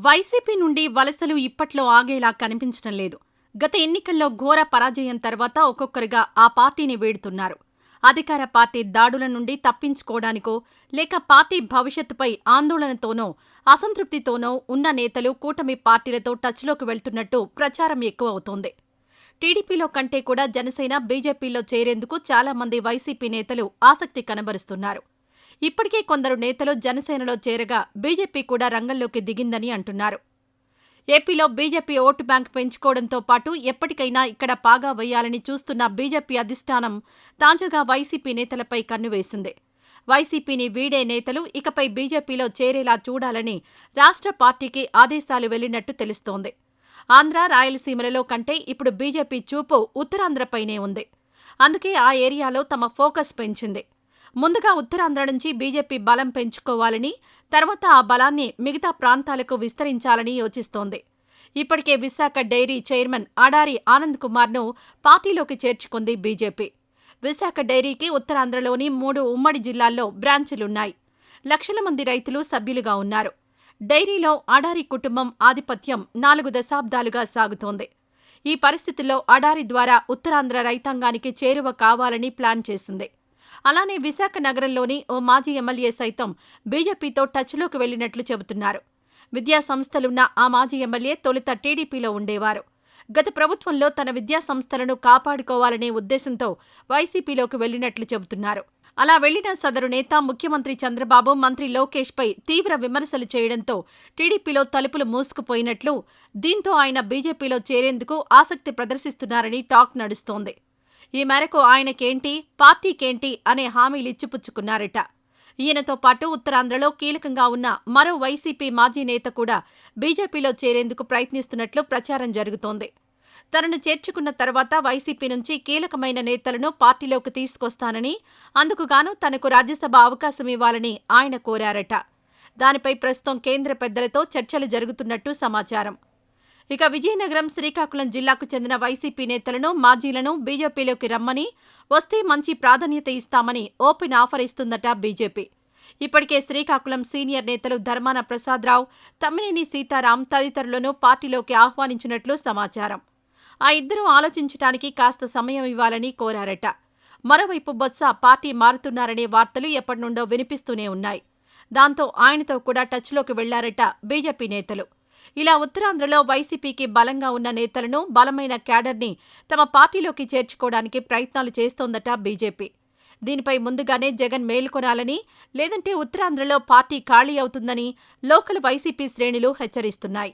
YCP నుండి వలసలు ఇప్పట్లో ఆగేలా కనిపించడం లేదు. గత ఎన్నికల్లో ఘోర పరాజయం తర్వాత ఒక్కొక్కరుగా ఆ పార్టీని వీడుతున్నారు. అధికార పార్టీ దాడుల నుండి తప్పించుకోవడానికో, లేక పార్టీ భవిష్యత్తుపై ఆందోళనతోనో, అసంతృప్తితోనో ఉన్న నేతలు కూటమి పార్టీలతో టచ్లోకి వెళ్తున్నట్టు ప్రచారం ఎక్కువవుతోంది. టీడీపీలో కంటే కూడా జనసేన, బీజేపీలో చేరేందుకు చాలా మంది వైసీపీ నేతలు ఆసక్తి కనబరుస్తున్నారు. ఇప్పటికే కొందరు నేతలు జనసేనలో చేరగా బీజేపీ కూడా రంగంలోకి దిగిందని అంటున్నారు. ఏపీలో బీజేపీ ఓటు బ్యాంక్ పెంచుకోవడంతో పాటు ఎప్పటికైనా ఇక్కడ పాగా వేయాలని చూస్తున్న బీజేపీ అధిష్టానం తాజాగా వైసీపీ నేతలపై కన్నువేసింది. వైసీపీని వీడే నేతలు ఇకపై బీజేపీలో చేరేలా చూడాలని రాష్ట్ర పార్టీకి ఆదేశాలు వెళ్లినట్టు తెలుస్తోంది. ఆంధ్ర, రాయలసీమలలో కంటే ఇప్పుడు బీజేపీ చూపు ఉత్తరాంధ్రపైనే ఉంది. అందుకే ఆ ఏరియాలో తమ ఫోకస్ పెంచింది. ముందుగా ఉత్తరాంధ్ర నుంచి బీజేపీ బలం పెంచుకోవాలని, తర్వాత ఆ బలాన్ని మిగతా ప్రాంతాలకు విస్తరించాలని యోచిస్తోంది. ఇప్పటికే విశాఖ డైరీ చైర్మన్ ఆడారి ఆనంద్ కుమార్ను పార్టీలోకి చేర్చుకుంది బీజేపీ. విశాఖ డైరీకి ఉత్తరాంధ్రలోని 3 ఉమ్మడి జిల్లాల్లో బ్రాంచులున్నాయి. లక్షల మంది రైతులు సభ్యులుగా ఉన్నారు. డైరీలో ఆడారి కుటుంబం ఆధిపత్యం 4 దశాబ్దాలుగా సాగుతోంది. ఈ పరిస్థితుల్లో ఆడారి ద్వారా ఉత్తరాంధ్ర రైతాంగానికి చేరువ కావాలని ప్లాన్ చేసింది. అలానే విశాఖ నగరంలోని ఓ మాజీ ఎమ్మెల్యే సైతం బీజేపీతో టచ్లోకి వెళ్లినట్లు చెబుతున్నారు. విద్యా సంస్థలున్న ఆ మాజీ ఎమ్మెల్యే తొలుత టీడీపీలో ఉండేవారు. గత ప్రభుత్వంలో తన విద్యా సంస్థలను కాపాడుకోవాలనే ఉద్దేశంతో వైసీపీలోకి వెళ్లినట్లు చెబుతున్నారు. అలా వెళ్లిన సదరు నేత ముఖ్యమంత్రి చంద్రబాబు, మంత్రి లోకేష్పై తీవ్ర విమర్శలు చేయడంతో టీడీపీలో తలుపులు మూసుకుపోయినట్లు, దీంతో ఆయన బీజేపీలో చేరేందుకు ఆసక్తి ప్రదర్శిస్తున్నారని టాక్ నడుస్తోంది. ఈ మేరకు ఆయనకేంటి, పార్టీకేంటి అనే హామీలిచ్చిపుచ్చుకున్నారట. ఈయనతో పాటు ఉత్తరాంధ్రలో కీలకంగా ఉన్న మరో వైసీపీ మాజీ నేత కూడా బీజేపీలో చేరేందుకు ప్రయత్నిస్తున్నట్లు ప్రచారం జరుగుతోంది. తనను చేర్చుకున్న తర్వాత వైసీపీ నుంచి కీలకమైన నేతలను పార్టీలోకి తీసుకొస్తానని, అందుకుగాను తనకు రాజ్యసభ అవకాశం ఇవ్వాలని ఆయన కోరారట. దానిపై ప్రస్తుతం కేంద్ర పెద్దలతో చర్చలు జరుగుతున్నట్టు సమాచారం. ఇక విజయనగరం, శ్రీకాకుళం జిల్లాకు చెందిన వైసీపీ నేతలను, మాజీలను బీజేపీలోకి రమ్మని, వస్తే మంచి ప్రాధాన్యత ఇస్తామని ఓపెన్ ఆఫర్ ఇస్తుందట బీజేపీ. ఇప్పటికే శ్రీకాకుళం సీనియర్ నేతలు ధర్మాన ప్రసాదరావు, తమ్మినేని సీతారాం తదితరులను పార్టీలోకి ఆహ్వానించినట్లు సమాచారం. ఆ ఇద్దరూ ఆలోచించటానికి కాస్త సమయం ఇవ్వాలని కోరారట. మరోవైపు బొత్స పార్టీ మారుతున్నారనే వార్తలు ఎప్పటినుండో వినిపిస్తూనే ఉన్నాయి. దాంతో ఆయనతో కూడా టచ్లోకి వెళ్లారట బీజేపీ నేతలు. ఇలా ఉత్తరాంధ్రలో వైసీపీకి బలంగా ఉన్న నేతలను, బలమైన క్యాడర్ని తమ పార్టీలోకి చేర్చుకోవడానికి ప్రయత్నాలు చేస్తోందట బీజేపీ. దీనిపై ముందుగానే జగన్ మేల్కొనాలని, లేదంటే ఉత్తరాంధ్రలో పార్టీ ఖాళీ అవుతుందని లోకల్ వైసీపీ శ్రేణులు హెచ్చరిస్తున్నాయి.